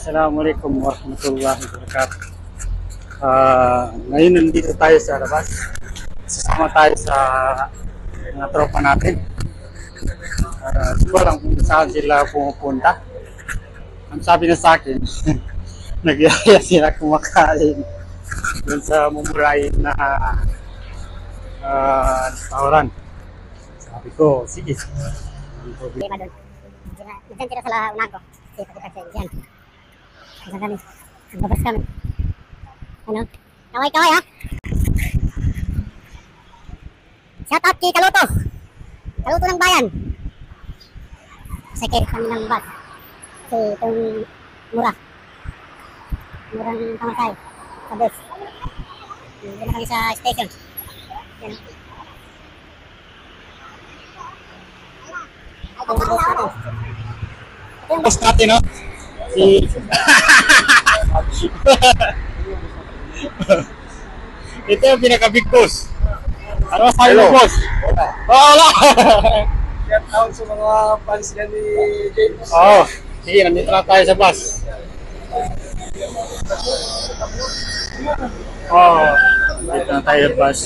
Assalamualaikum warahmatullahi wabarakatuh. Ngayon nandito tayo sa labas. Sasama tayo sa mga tropa natin. Hindi ko alam kung saan sila pumupunta. Ang sabi na sa akin, nagyaya sila kumakain doon sa mumurahin na restaurant. Sabi ko, sige. Diyan tira sa unahan ko. Sige, pakita sa diyan. Diyan kami. Nagbabas kami. Ano? Kaway-kaway ha? Shout out kay Kaluto. Kaluto ng bayan. Sakit kami ng bus. Kasi itong murang pamatay sa bus. Dito na kami sa station. Yan. Itong bus natin. Boss natin, no? Ito yung pinaka-big boss. Ano masabi mo, boss? Wala! Shout out sa mga fans niya ni James. Oo. Sige, nandito na tayo sa bus. Oo. Nandito na tayo sa bus.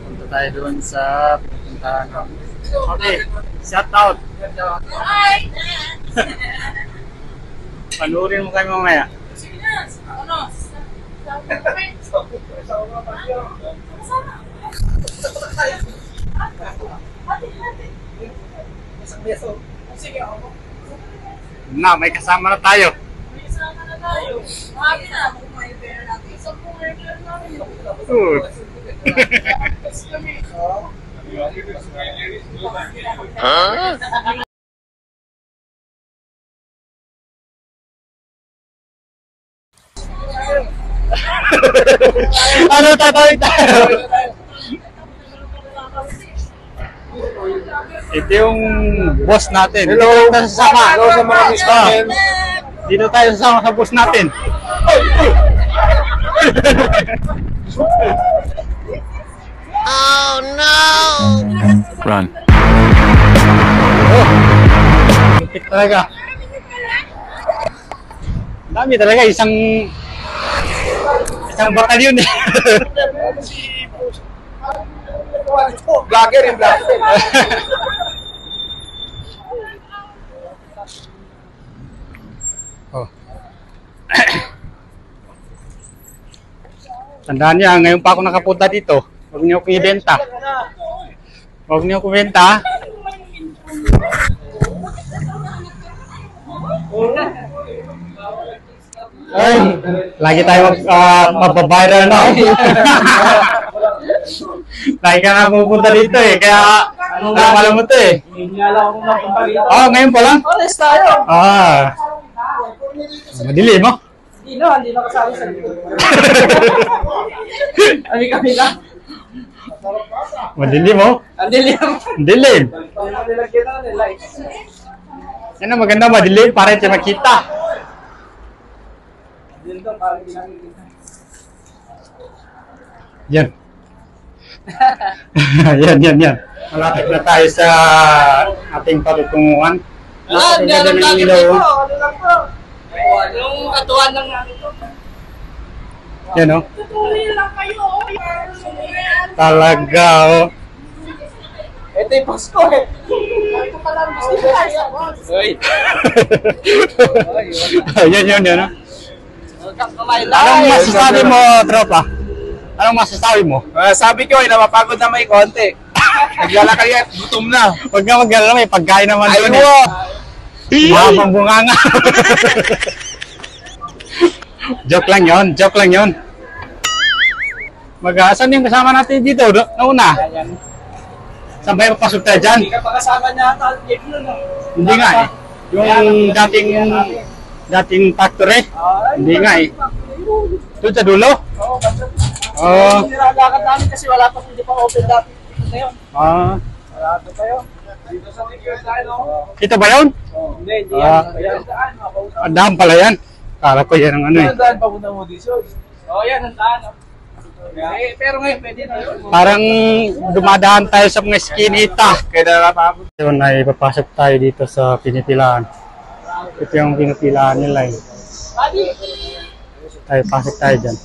Punta tayo doon sa puntahan. Okay, shout out. Hi! Panurin mo kayo mamaya. Sige na! Ano? Sige ako. Na, may kasama na tayo. May isama na tayo. Mahabi na kung may pera natin. Isang pong regular namin. Good. Kasi kami. Ano tatawid tayo? Ito yung boss natin. Hello. Dito tayo sasama. Hello sa mga miss natin. Dito tayo sasama sa boss natin. Oh no! Run. Oh, lupit talaga. Dami talaga, isang batalyon eh. Vlogger yung vlogger. Oh. Tandaan niya, ngayon pa ako nakapunta dito. Huwag niyo akong ibenta. Huwag niyo akong ibenta. Ay, lagi tayo magbabayral na. Lagi ka na pupunta dito eh, kaya alam mo ito eh. Oh, ngayon pa lang? Honest tayo. Madilim mo. Hindi na kasali sa dito. Kami lang. Madilim mo. Ang dilim. Dilim. Nilagyan na nila. Yan ang maganda, madilim para hindi makita. Dito parang ginagigita. Yan. yan. Malapit na tayo sa ating patutunguhan. Hindi alam lang ito. Ano lang po? Yung katuan lang namin ito. Yan o. Tutuloy lang kayo. Talaga o. Ito yung boss ko eh. Ito pala ang gusto ko. Uy. Yan o. Kamay lang. Anong masasabi mo, tropa? Anong masasabi mo? Sabi ko ay napapagod na may konti. Naglalakad yan, gutom na. Huwag nga mag-alala, may pagkain naman doon Ayun. Mahabang bunganga. Joke lang yon. Saan yung kasama natin dito? Nauna? Saan ba yung papasok tayo dyan? Hindi ka pa kasama niya ata. Hindi nga eh. Yung dating factory? Hindi nga eh. Doon sa dulo? Oo, basta. Oo. Nilalakad namin kasi wala pa, hindi pa open dati. Ngayon. Wala pa tayo. Dito sa Tigil tayo. Ito ba yun? Hindi yan. Ayan, daan. Ang daan pala yan. Kala ko yan ang ano eh. Yan, daan papunta mo dito. Yan, ang daan. Pero ngayon, pwede na yun. Parang dumadaan tayo sa mga skinita. Kaya na napapagod. Yun, ay papasok tayo dito sa Pinipilaan. Ito yung pinupilaan nila eh. Tayo, pasok tayo dyan.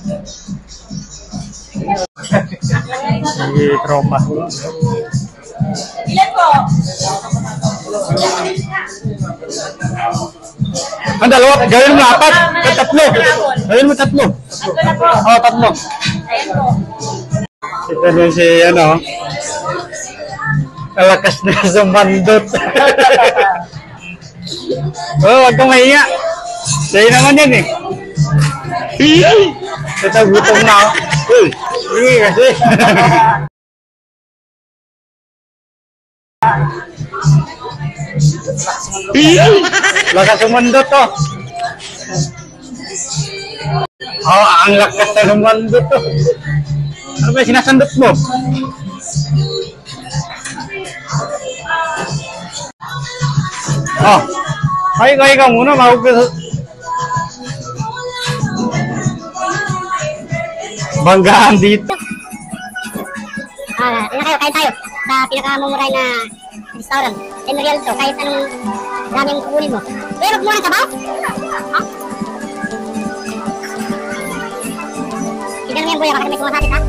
Sige, tropa. Ilan po? Ang dalawa, gawin mo apat. Tatlo. Gawin mo tatlo. Tatlo na po. Oo, tatlo. Ayan po. Ito din si, kalakas na sumandot. Wag kang mahiya. Sa'yo naman yan eh. Ito, gutom na ako. Sige kasi. Lakas sumandot to. Ang lakas na sumandot to. Ano ba sinasandot mo? Kaya ka muna, banggaan dito. Kain tayo sa pinakamumuray na restaurant. 10 real to, kahit anong daming kukunin mo. Pero mura ka ba? Ha? Tignan mo yan, kuya, baka may kumasapit, ha?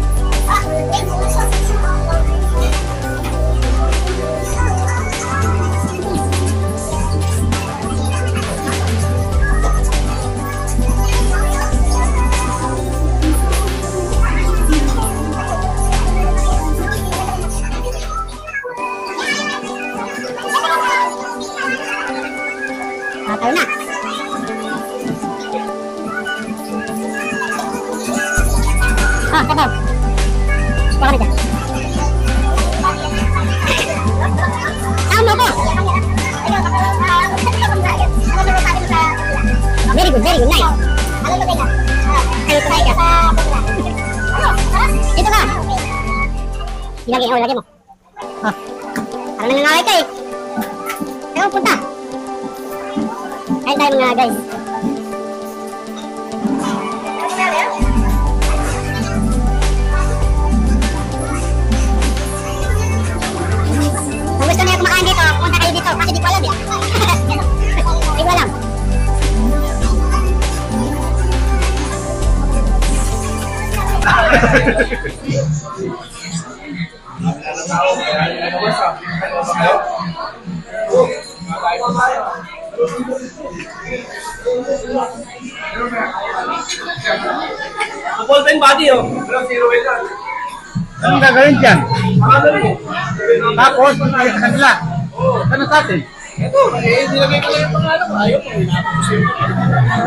Tayo na. Sabaw. Kuha kami dyan. Saan mo ko? Very good, nice. Kayo kumain ka. Dito ka. Lagay mo. Parang nangangalay ka eh. Saan mo punta? Kain tayo mga guys. Kung gusto niyo kumakain dito, punta kayo dito kasi di ko alam yan. Di ko alam. Full time body, oh. Anong gagawin dyan? Tapos, ayos ka nila. Ano sa atin? Ito, nilagay ko lang yung pangalan ko. Ayaw mo,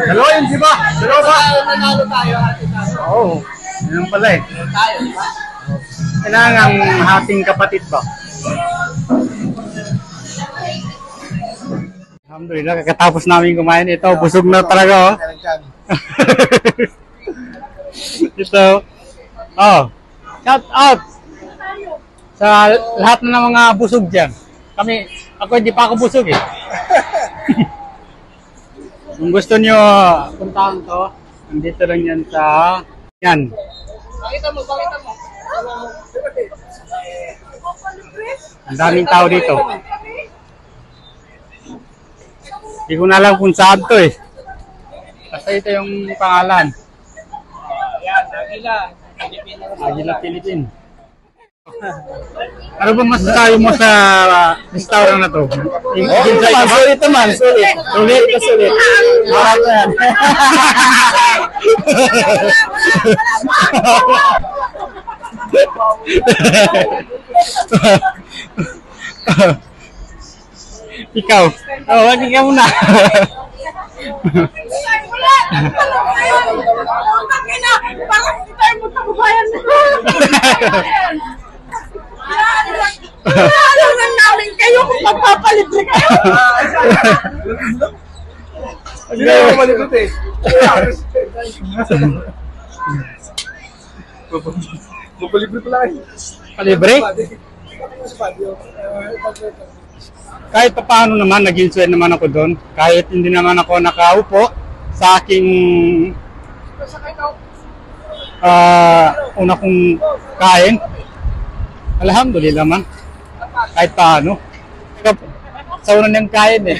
Dalawa yun, di ba? Dalawa ba? nanalo tayo, ate tayo. Oo. Yun pala eh. Tayo. Kailangan hating kapatid ba? Alhamdulillah, kakatapos namin kumain. Ito, busog na talaga, oh. Ito, shout out sa lahat na ng mga busog dyan. Ako hindi pa ako busog eh. Kung gusto nyo puntahan to, nandito lang yan sa, yan. Pakita mo. Ang daming tao dito. Hindi ko na alam kung saan to eh. Basta ito yung pangalan. Yan, Agila Philippine. Ano ba masasabi mo sa restaurant na to? Sulit naman, sulit. Sulit. Marami yan. Ikaw. Wag ka muna. Parang hindi tayo magkababayan na. Alam na namin kayo kung magpapalibre kayo. Hindi na ako malikot eh. Mapalibre pala eh. Palibre? Kahit pa paano naman, nag-enjoy naman ako doon. Kahit hindi naman ako nakaupo sa aking una kong kain. Alhamdulillah man. Kahit paano. Sa una niyang kain eh.